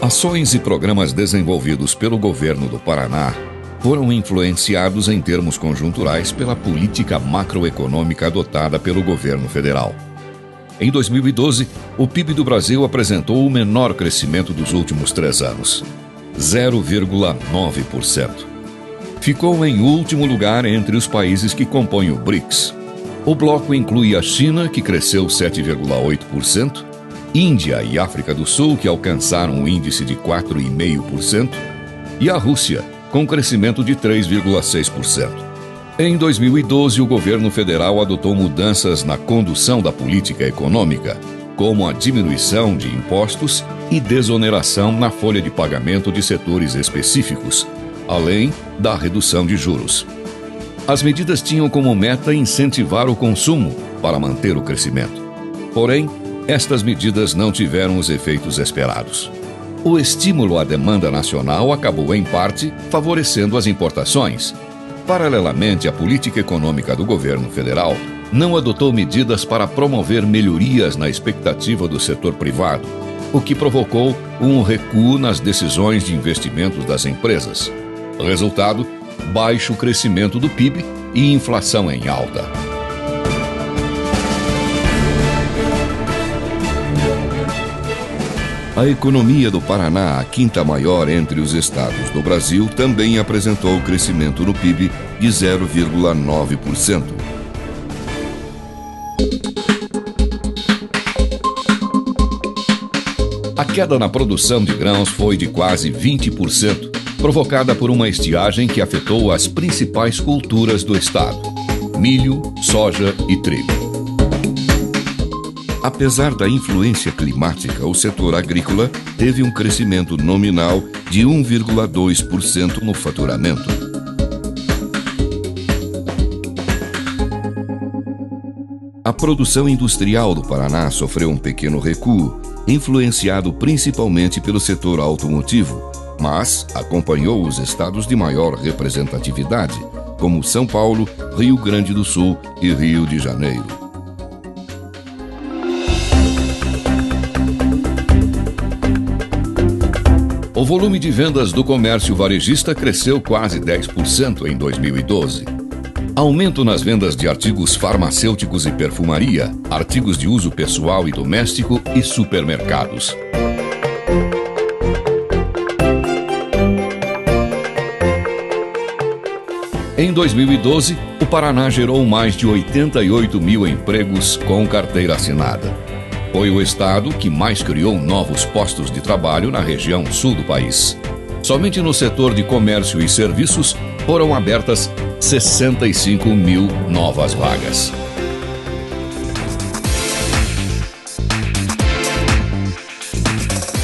Ações e programas desenvolvidos pelo governo do Paraná foram influenciados em termos conjunturais pela política macroeconômica adotada pelo governo federal. Em 2012, o PIB do Brasil apresentou o menor crescimento dos últimos 3 anos, 0,9%. Ficou em último lugar entre os países que compõem o BRICS. O bloco inclui a China, que cresceu 7,8%, Índia e África do Sul, que alcançaram um índice de 4,5%, e a Rússia, com crescimento de 3,6%. Em 2012, o governo federal adotou mudanças na condução da política econômica, como a diminuição de impostos e desoneração na folha de pagamento de setores específicos, além da redução de juros. As medidas tinham como meta incentivar o consumo para manter o crescimento. Porém, estas medidas não tiveram os efeitos esperados. O estímulo à demanda nacional acabou, em parte, favorecendo as importações. Paralelamente, a política econômica do governo federal não adotou medidas para promover melhorias na expectativa do setor privado, o que provocou um recuo nas decisões de investimentos das empresas. Resultado: baixo crescimento do PIB e inflação em alta. A economia do Paraná, a quinta maior entre os estados do Brasil, também apresentou crescimento no PIB de 0,9%. A queda na produção de grãos foi de quase 20%, provocada por uma estiagem que afetou as principais culturas do estado: milho, soja e trigo. Apesar da influência climática, o setor agrícola teve um crescimento nominal de 1,2% no faturamento. A produção industrial do Paraná sofreu um pequeno recuo, influenciado principalmente pelo setor automotivo, mas acompanhou os estados de maior representatividade, como São Paulo, Rio Grande do Sul e Rio de Janeiro. O volume de vendas do comércio varejista cresceu quase 10% em 2012. Aumento nas vendas de artigos farmacêuticos e perfumaria, artigos de uso pessoal e doméstico e supermercados. Em 2012, o Paraná gerou mais de 88 mil empregos com carteira assinada. Foi o estado que mais criou novos postos de trabalho na região sul do país. Somente no setor de comércio e serviços foram abertas 65 mil novas vagas.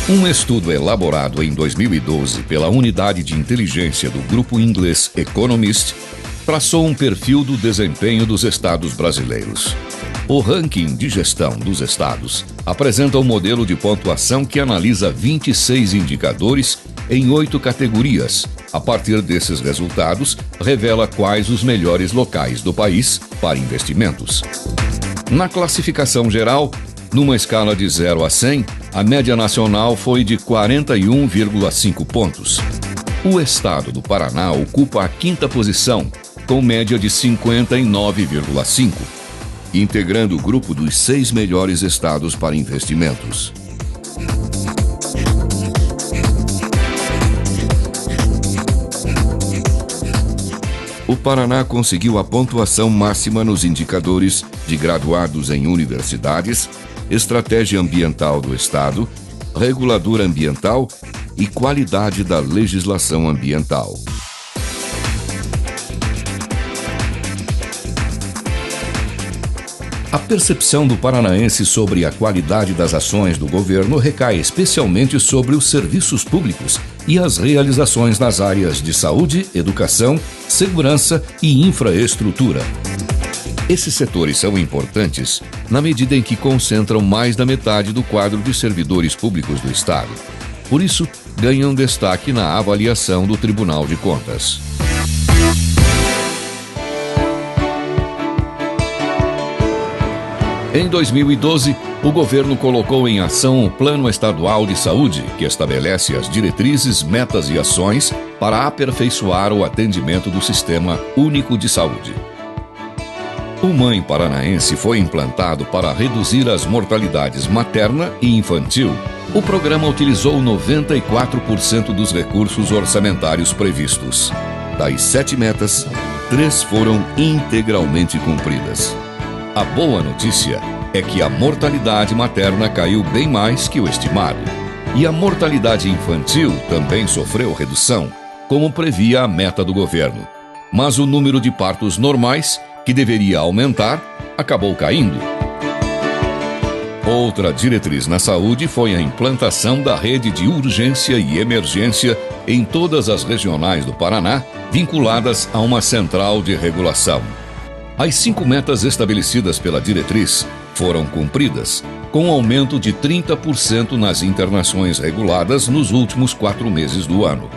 Um estudo elaborado em 2012 pela Unidade de Inteligência do Grupo Inglês Economist traçou um perfil do desempenho dos estados brasileiros. O ranking de gestão dos estados apresenta um modelo de pontuação que analisa 26 indicadores em 8 categorias. A partir desses resultados, revela quais os melhores locais do país para investimentos. Na classificação geral, numa escala de 0 a 100, a média nacional foi de 41,5 pontos. O estado do Paraná ocupa a 5ª posição, com média de 59,5, integrando o grupo dos 6 melhores estados para investimentos. O Paraná conseguiu a pontuação máxima nos indicadores de graduados em universidades, estratégia ambiental do estado, regulador ambiental e qualidade da legislação ambiental. A percepção do paranaense sobre a qualidade das ações do governo recai especialmente sobre os serviços públicos e as realizações nas áreas de saúde, educação, segurança e infraestrutura. Esses setores são importantes na medida em que concentram mais da metade do quadro de servidores públicos do Estado. Por isso, ganham destaque na avaliação do Tribunal de Contas. Em 2012, o governo colocou em ação o Plano Estadual de Saúde, que estabelece as diretrizes, metas e ações para aperfeiçoar o atendimento do Sistema Único de Saúde. O Mãe Paranaense foi implantado para reduzir as mortalidades materna e infantil. O programa utilizou 94% dos recursos orçamentários previstos. Das 7 metas, 3 foram integralmente cumpridas. A boa notícia é que a mortalidade materna caiu bem mais que o estimado. E a mortalidade infantil também sofreu redução, como previa a meta do governo. Mas o número de partos normais, que deveria aumentar, acabou caindo. Outra diretriz na saúde foi a implantação da rede de urgência e emergência em todas as regionais do Paraná, vinculadas a uma central de regulação. As 5 metas estabelecidas pela diretriz foram cumpridas, com aumento de 30% nas internações reguladas nos últimos 4 meses do ano.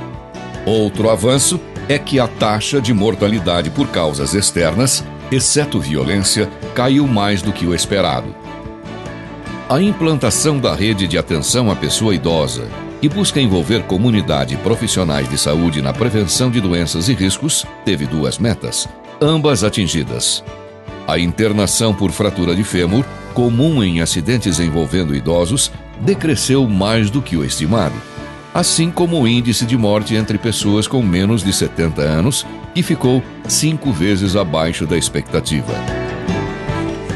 Outro avanço é que a taxa de mortalidade por causas externas, exceto violência, caiu mais do que o esperado. A implantação da rede de atenção à pessoa idosa, que busca envolver comunidade e profissionais de saúde na prevenção de doenças e riscos, teve 2 metas, ambas atingidas. A internação por fratura de fêmur, comum em acidentes envolvendo idosos, decresceu mais do que o estimado, assim como o índice de morte entre pessoas com menos de 70 anos, que ficou 5 vezes abaixo da expectativa.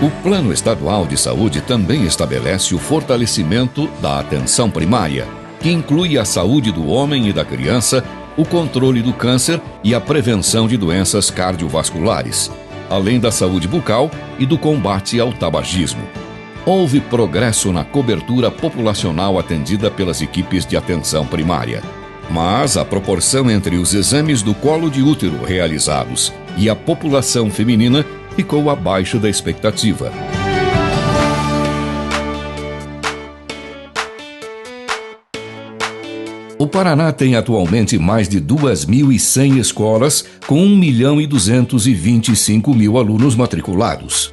O Plano Estadual de Saúde também estabelece o fortalecimento da atenção primária, que inclui a saúde do homem e da criança, o controle do câncer e a prevenção de doenças cardiovasculares, além da saúde bucal e do combate ao tabagismo. Houve progresso na cobertura populacional atendida pelas equipes de atenção primária. Mas a proporção entre os exames do colo de útero realizados e a população feminina ficou abaixo da expectativa. O Paraná tem atualmente mais de 2.100 escolas com 1.225.000 alunos matriculados.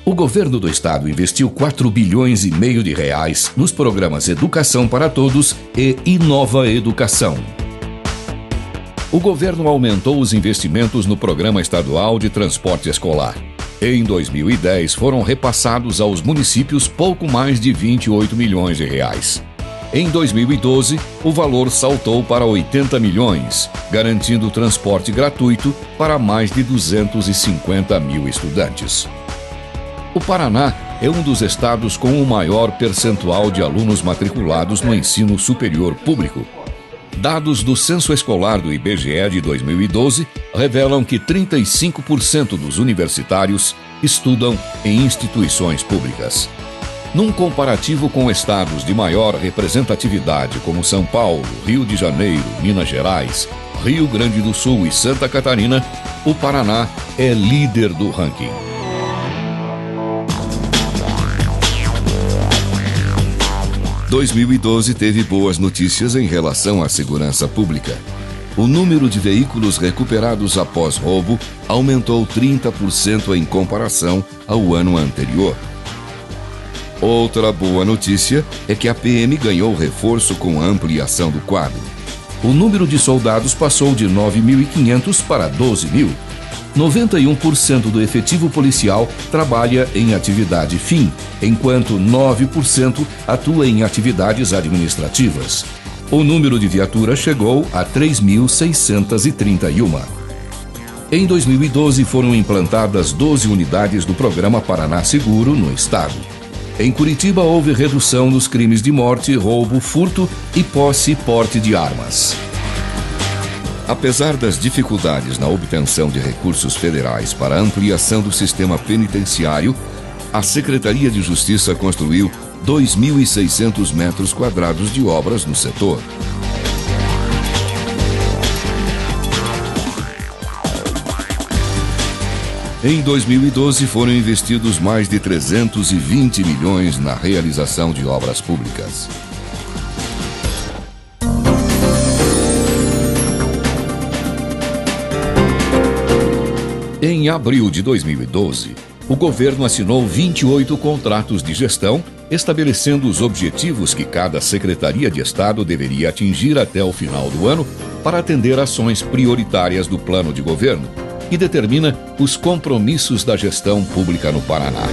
O governo do estado investiu 4,5 bilhões de reais nos programas Educação para Todos e Inova Educação. O governo aumentou os investimentos no Programa Estadual de Transporte Escolar. Em 2010, foram repassados aos municípios pouco mais de 28 milhões de reais. Em 2012, o valor saltou para 80 milhões, garantindo transporte gratuito para mais de 250 mil estudantes. O Paraná é um dos estados com o maior percentual de alunos matriculados no ensino superior público. Dados do Censo Escolar do IBGE de 2012 revelam que 35% dos universitários estudam em instituições públicas. Num comparativo com estados de maior representatividade como São Paulo, Rio de Janeiro, Minas Gerais, Rio Grande do Sul e Santa Catarina, o Paraná é líder do ranking. Em 2012 teve boas notícias em relação à segurança pública. O número de veículos recuperados após roubo aumentou 30% em comparação ao ano anterior. Outra boa notícia é que a PM ganhou reforço com a ampliação do quadro. O número de soldados passou de 9.500 para 12.000. 91% do efetivo policial trabalha em atividade fim, enquanto 9% atua em atividades administrativas. O número de viaturas chegou a 3.631. Em 2012 foram implantadas 12 unidades do programa Paraná Seguro no estado. Em Curitiba houve redução nos crimes de morte, roubo, furto e posse e porte de armas. Apesar das dificuldades na obtenção de recursos federais para a ampliação do sistema penitenciário, a Secretaria de Justiça construiu 2.600 metros quadrados de obras no setor. Em 2012, foram investidos mais de 320 milhões na realização de obras públicas. Em abril de 2012, o governo assinou 28 contratos de gestão, estabelecendo os objetivos que cada Secretaria de Estado deveria atingir até o final do ano para atender ações prioritárias do plano de governo, e determina os compromissos da gestão pública no Paraná.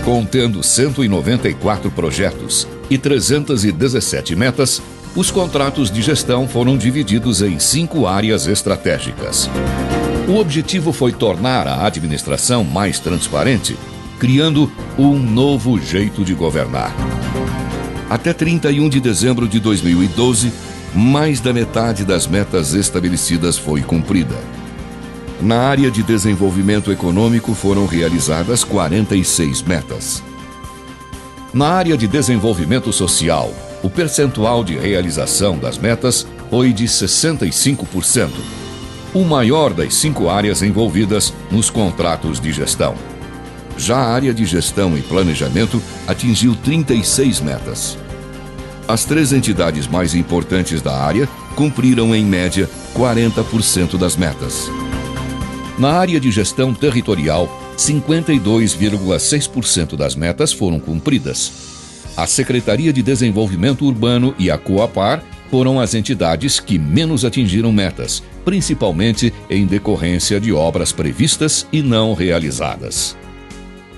Contendo 194 projetos e 317 metas, os contratos de gestão foram divididos em 5 áreas estratégicas. O objetivo foi tornar a administração mais transparente, criando um novo jeito de governar. Até 31 de dezembro de 2012, mais da metade das metas estabelecidas foi cumprida. Na área de desenvolvimento econômico foram realizadas 46 metas. Na área de desenvolvimento social, o percentual de realização das metas foi de 65%, o maior das 5 áreas envolvidas nos contratos de gestão. Já a área de gestão e planejamento atingiu 36 metas. As 3 entidades mais importantes da área cumpriram, em média, 40% das metas. Na área de gestão territorial, 52,6% das metas foram cumpridas. A Secretaria de Desenvolvimento Urbano e a Coapar foram as entidades que menos atingiram metas, principalmente em decorrência de obras previstas e não realizadas.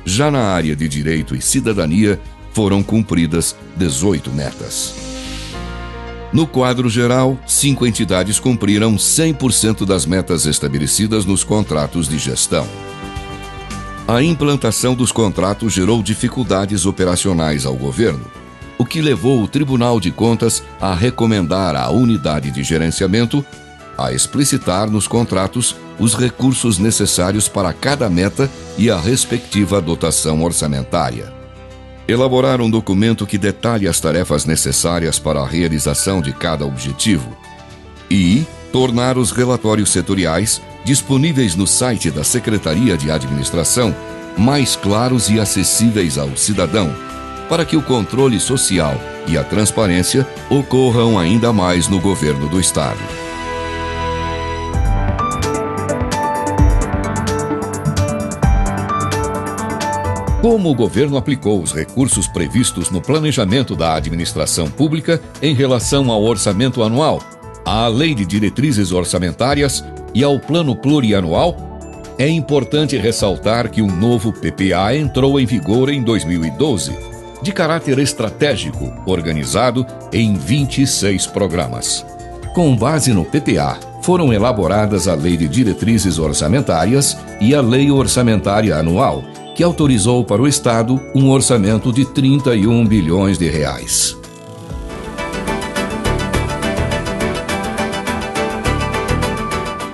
Já na área de Direito e Cidadania, foram cumpridas 18 metas. No quadro geral, 5 entidades cumpriram 100% das metas estabelecidas nos contratos de gestão. A implantação dos contratos gerou dificuldades operacionais ao governo, o que levou o Tribunal de Contas a recomendar à unidade de gerenciamento a explicitar nos contratos os recursos necessários para cada meta e a respectiva dotação orçamentária. Elaborar um documento que detalhe as tarefas necessárias para a realização de cada objetivo e tornar os relatórios setoriais, disponíveis no site da Secretaria de Administração, mais claros e acessíveis ao cidadão, para que o controle social e a transparência ocorram ainda mais no governo do Estado. Como o governo aplicou os recursos previstos no planejamento da administração pública em relação ao orçamento anual, à Lei de Diretrizes Orçamentárias e ao Plano Plurianual, é importante ressaltar que um novo PPA entrou em vigor em 2012, de caráter estratégico, organizado em 26 programas. Com base no PPA, foram elaboradas a Lei de Diretrizes Orçamentárias e a Lei Orçamentária Anual, que autorizou para o Estado um orçamento de 31 bilhões de reais.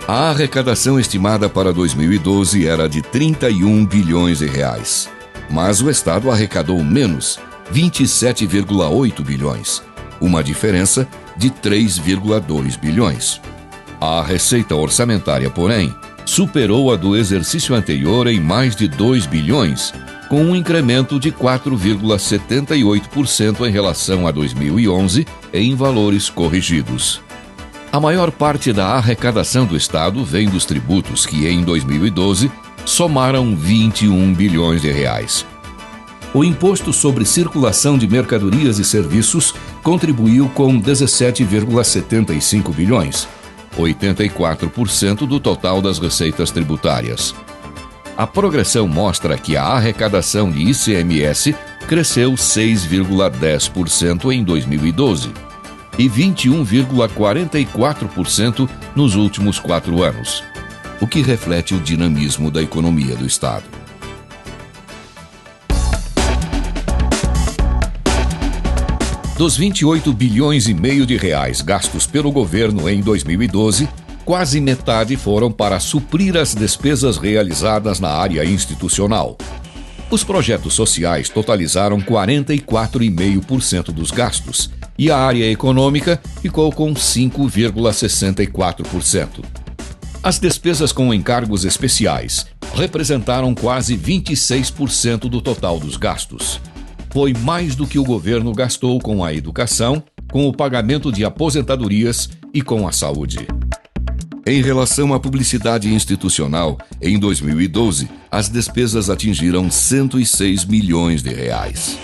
A arrecadação estimada para 2012 era de 31 bilhões de reais, mas o Estado arrecadou menos, 27,8 bilhões, uma diferença de 3,2 bilhões. A receita orçamentária, porém, superou a do exercício anterior em mais de 2 bilhões, com um incremento de 4,78% em relação a 2011 em valores corrigidos. A maior parte da arrecadação do Estado vem dos tributos que, em 2012, somaram 21 bilhões de reais. O Imposto sobre Circulação de Mercadorias e Serviços contribuiu com 17,75 bilhões, 84% do total das receitas tributárias. A progressão mostra que a arrecadação de ICMS cresceu 6,10% em 2012 e 21,44% nos últimos 4 anos, o que reflete o dinamismo da economia do Estado. Dos 28 bilhões e meio de reais gastos pelo governo em 2012, quase metade foram para suprir as despesas realizadas na área institucional. Os projetos sociais totalizaram 44,5% dos gastos e a área econômica ficou com 5,64%. As despesas com encargos especiais representaram quase 26% do total dos gastos. Foi mais do que o governo gastou com a educação, com o pagamento de aposentadorias e com a saúde. Em relação à publicidade institucional, em 2012, as despesas atingiram 106 milhões de reais.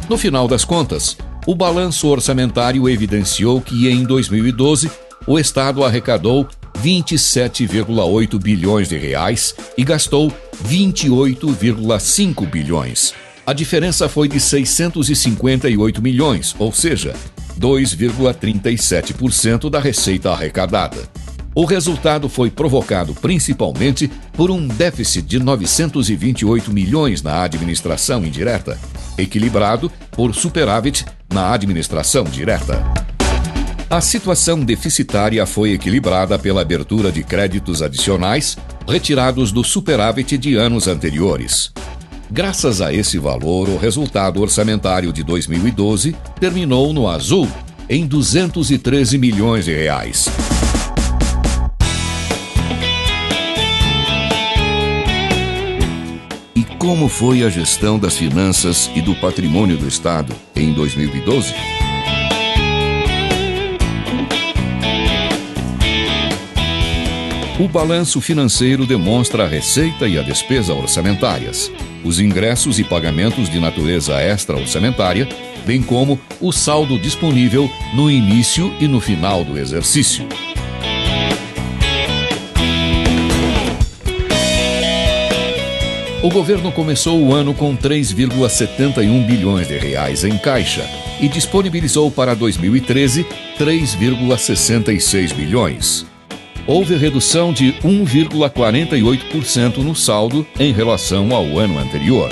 No final das contas, o balanço orçamentário evidenciou que em 2012 o Estado arrecadou 27,8 bilhões de reais e gastou 28,5 bilhões. A diferença foi de 658 milhões, ou seja, 2,37% da receita arrecadada. O resultado foi provocado principalmente por um déficit de 928 milhões na administração indireta, equilibrado por superávit na administração direta. A situação deficitária foi equilibrada pela abertura de créditos adicionais retirados do superávit de anos anteriores. Graças a esse valor, o resultado orçamentário de 2012 terminou no azul, em 213 milhões de reais. E como foi a gestão das finanças e do patrimônio do Estado em 2012? O balanço financeiro demonstra a receita e a despesa orçamentárias, os ingressos e pagamentos de natureza extra-orçamentária, bem como o saldo disponível no início e no final do exercício. O governo começou o ano com 3,71 bilhões de reais em caixa e disponibilizou para 2013 3,66 bilhões. Houve redução de 1,48% no saldo em relação ao ano anterior.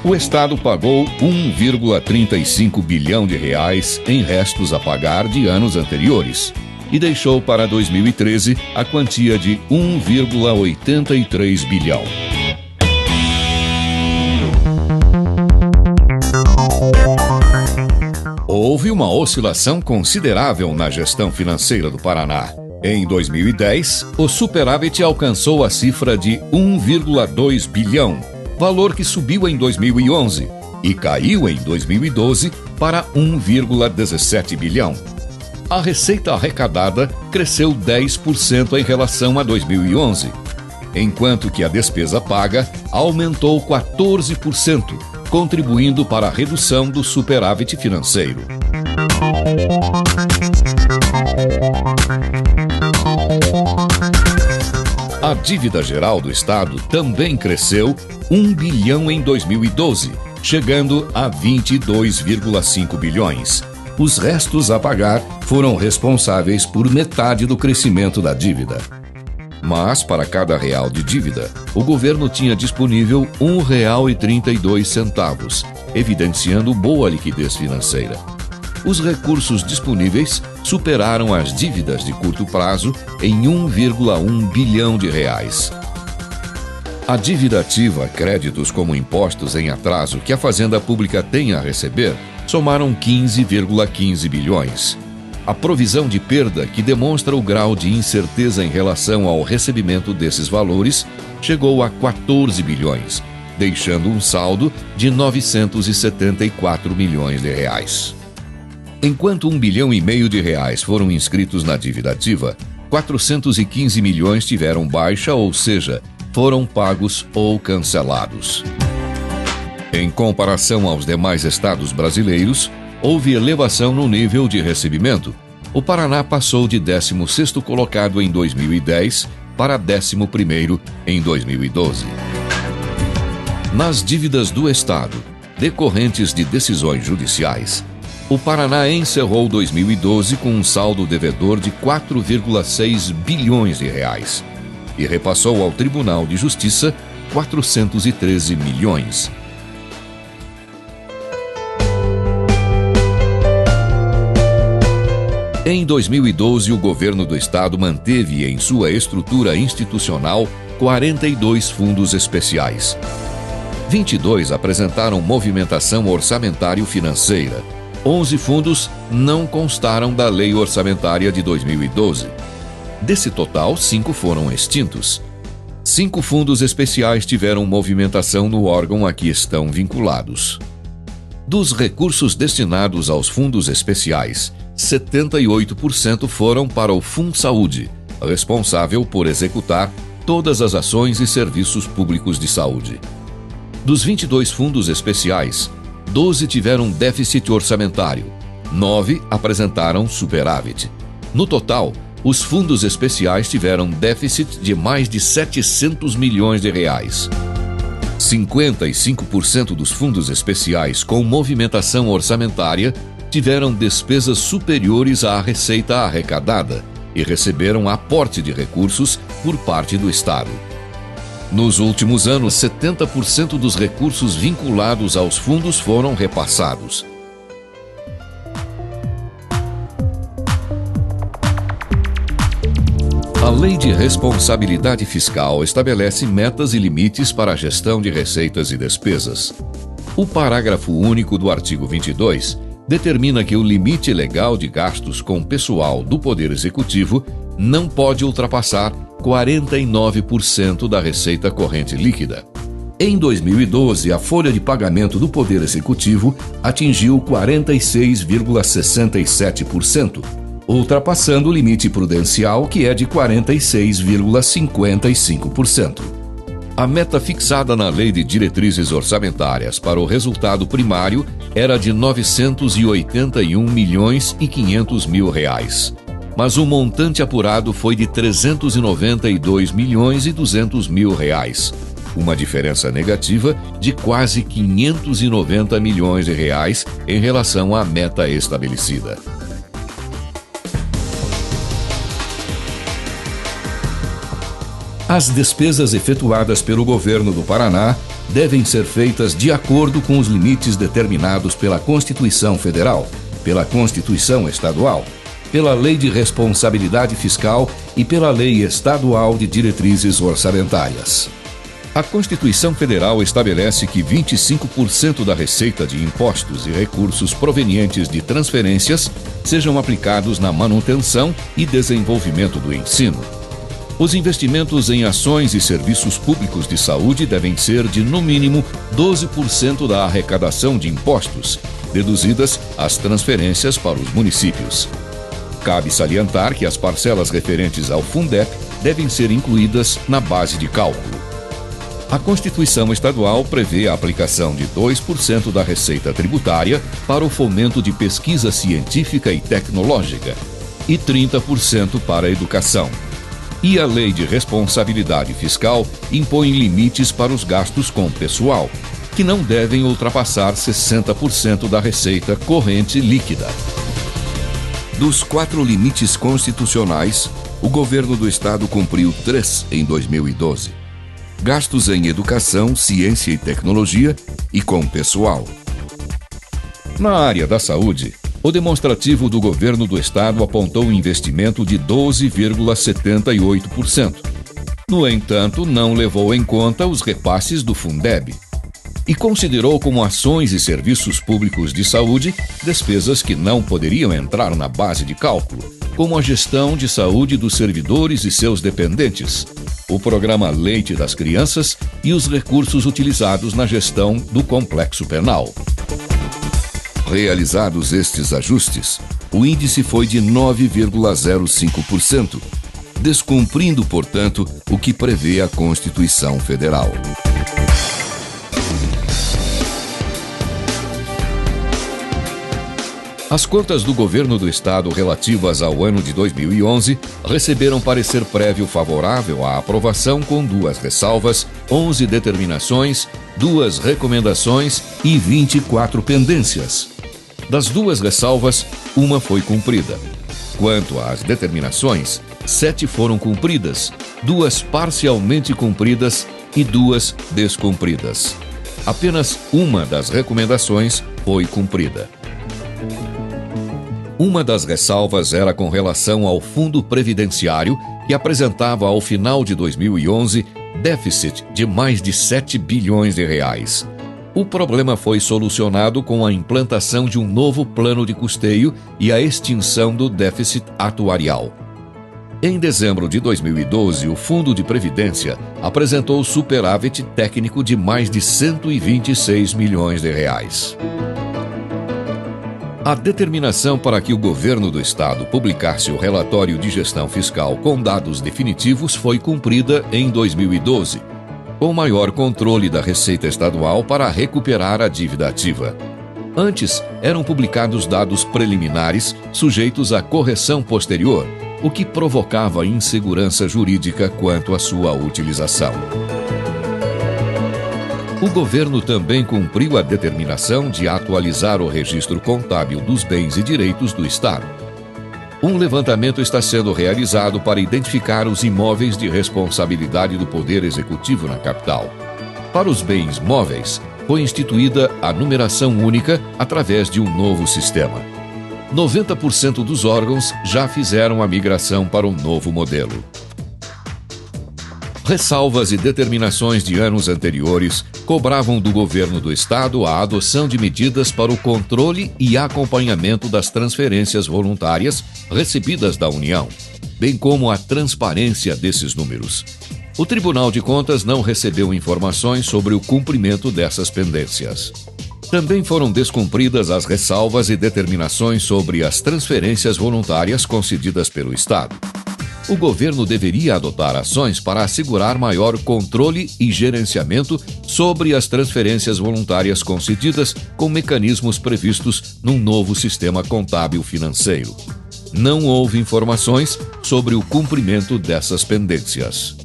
O Estado pagou 1,35 bilhão de reais em restos a pagar de anos anteriores e deixou para 2013 a quantia de 1,83 bilhão. Houve uma oscilação considerável na gestão financeira do Paraná. Em 2010, o superávit alcançou a cifra de 1,2 bilhão, valor que subiu em 2011 e caiu em 2012 para 1,17 bilhão. A receita arrecadada cresceu 10% em relação a 2011, enquanto que a despesa paga aumentou 14%, contribuindo para a redução do superávit financeiro. A dívida geral do Estado também cresceu 1 bilhão em 2012, chegando a 22,5 bilhões. Os restos a pagar foram responsáveis por metade do crescimento da dívida. Mas, para cada real de dívida, o governo tinha disponível R$ 1,32, evidenciando boa liquidez financeira. Os recursos disponíveis superaram as dívidas de curto prazo em 1,1 bilhão de reais. A dívida ativa, créditos como impostos em atraso que a Fazenda Pública tem a receber, somaram 15,15 bilhões. A provisão de perda, que demonstra o grau de incerteza em relação ao recebimento desses valores, chegou a 14 bilhões, deixando um saldo de 974 milhões de reais. Enquanto 1,5 bilhão de reais foram inscritos na dívida ativa, 415 milhões tiveram baixa, ou seja, foram pagos ou cancelados. Em comparação aos demais estados brasileiros, houve elevação no nível de recebimento. O Paraná passou de 16º colocado em 2010 para 11º em 2012. Nas dívidas do Estado, decorrentes de decisões judiciais, o Paraná encerrou 2012 com um saldo devedor de 4,6 bilhões de reais e repassou ao Tribunal de Justiça 413 milhões. Em 2012, o governo do estado manteve em sua estrutura institucional 42 fundos especiais. 22 apresentaram movimentação orçamentário-financeira. 11 fundos não constaram da Lei Orçamentária de 2012. Desse total, 5 foram extintos. 5 fundos especiais tiveram movimentação no órgão a que estão vinculados. Dos recursos destinados aos fundos especiais, 78% foram para o FunSaúde, responsável por executar todas as ações e serviços públicos de saúde. Dos 22 fundos especiais, 12 tiveram déficit orçamentário, 9 apresentaram superávit. No total, os fundos especiais tiveram déficit de mais de 700 milhões de reais. 55% dos fundos especiais com movimentação orçamentária tiveram despesas superiores à receita arrecadada e receberam aporte de recursos por parte do Estado. Nos últimos anos, 70% dos recursos vinculados aos fundos foram repassados. A Lei de Responsabilidade Fiscal estabelece metas e limites para a gestão de receitas e despesas. O parágrafo único do artigo 22 determina que o limite legal de gastos com pessoal do Poder Executivo não pode ultrapassar 49% da receita corrente líquida. Em 2012, a folha de pagamento do Poder Executivo atingiu 46,67%, ultrapassando o limite prudencial, que é de 46,55%. A meta fixada na Lei de Diretrizes Orçamentárias para o resultado primário era de R$ 981.500.000 reais, mas o montante apurado foi de R$ 392.200.000 reais, uma diferença negativa de quase R$ 590 milhões de reais em relação à meta estabelecida. As despesas efetuadas pelo governo do Paraná devem ser feitas de acordo com os limites determinados pela Constituição Federal, pela Constituição Estadual, pela Lei de Responsabilidade Fiscal e pela Lei Estadual de Diretrizes Orçamentárias. A Constituição Federal estabelece que 25% da receita de impostos e recursos provenientes de transferências sejam aplicados na manutenção e desenvolvimento do ensino. Os investimentos em ações e serviços públicos de saúde devem ser de, no mínimo, 12% da arrecadação de impostos, deduzidas as transferências para os municípios. Cabe salientar que as parcelas referentes ao Fundeb devem ser incluídas na base de cálculo. A Constituição Estadual prevê a aplicação de 2% da receita tributária para o fomento de pesquisa científica e tecnológica e 30% para a educação. E a Lei de Responsabilidade Fiscal impõe limites para os gastos com pessoal, que não devem ultrapassar 60% da receita corrente líquida. Dos 4 limites constitucionais, o governo do estado cumpriu 3 em 2012. Gastos em educação, ciência e tecnologia e com pessoal. Na área da saúde, o demonstrativo do governo do estado apontou um investimento de 12,78%. No entanto, não levou em conta os repasses do Fundeb e considerou como ações e serviços públicos de saúde despesas que não poderiam entrar na base de cálculo, como a gestão de saúde dos servidores e seus dependentes, o programa Leite das Crianças e os recursos utilizados na gestão do complexo penal. Realizados estes ajustes, o índice foi de 9,05%, descumprindo, portanto, o que prevê a Constituição Federal. As contas do governo do estado relativas ao ano de 2011 receberam parecer prévio favorável à aprovação com 2 ressalvas, 11 determinações, 2 recomendações e 24 pendências. Das 2 ressalvas, uma foi cumprida. Quanto às determinações, 7 foram cumpridas, 2 parcialmente cumpridas e 2 descumpridas. Apenas uma das recomendações foi cumprida. Uma das ressalvas era com relação ao Fundo Previdenciário, que apresentava ao final de 2011 déficit de mais de 7 bilhões de reais. O problema foi solucionado com a implantação de um novo plano de custeio e a extinção do déficit atuarial. Em dezembro de 2012, o Fundo de Previdência apresentou superávit técnico de mais de 126 milhões de reais. A determinação para que o governo do estado publicasse o relatório de gestão fiscal com dados definitivos foi cumprida em 2012, com maior controle da Receita Estadual para recuperar a dívida ativa. Antes, eram publicados dados preliminares sujeitos à correção posterior, o que provocava insegurança jurídica quanto à sua utilização. O governo também cumpriu a determinação de atualizar o registro contábil dos bens e direitos do Estado. Um levantamento está sendo realizado para identificar os imóveis de responsabilidade do Poder Executivo na capital. Para os bens móveis, foi instituída a numeração única através de um novo sistema. 90% dos órgãos já fizeram a migração para o novo modelo. Ressalvas e determinações de anos anteriores cobravam do governo do estado a adoção de medidas para o controle e acompanhamento das transferências voluntárias recebidas da União, bem como a transparência desses números. O Tribunal de Contas não recebeu informações sobre o cumprimento dessas pendências. Também foram descumpridas as ressalvas e determinações sobre as transferências voluntárias concedidas pelo Estado. O governo deveria adotar ações para assegurar maior controle e gerenciamento sobre as transferências voluntárias concedidas com mecanismos previstos num novo sistema contábil financeiro. Não houve informações sobre o cumprimento dessas pendências.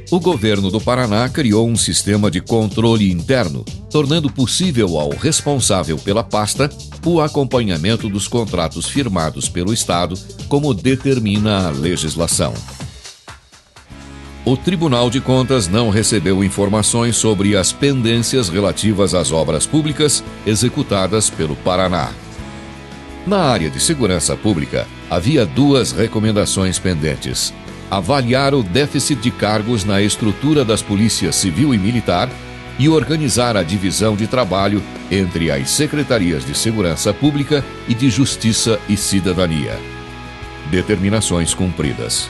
O governo do Paraná criou um sistema de controle interno, tornando possível ao responsável pela pasta o acompanhamento dos contratos firmados pelo Estado, como determina a legislação. O Tribunal de Contas não recebeu informações sobre as pendências relativas às obras públicas executadas pelo Paraná. Na área de segurança pública, havia duas recomendações pendentes: avaliar o déficit de cargos na estrutura das polícias civil e militar e organizar a divisão de trabalho entre as secretarias de Segurança Pública e de Justiça e Cidadania. Determinações cumpridas.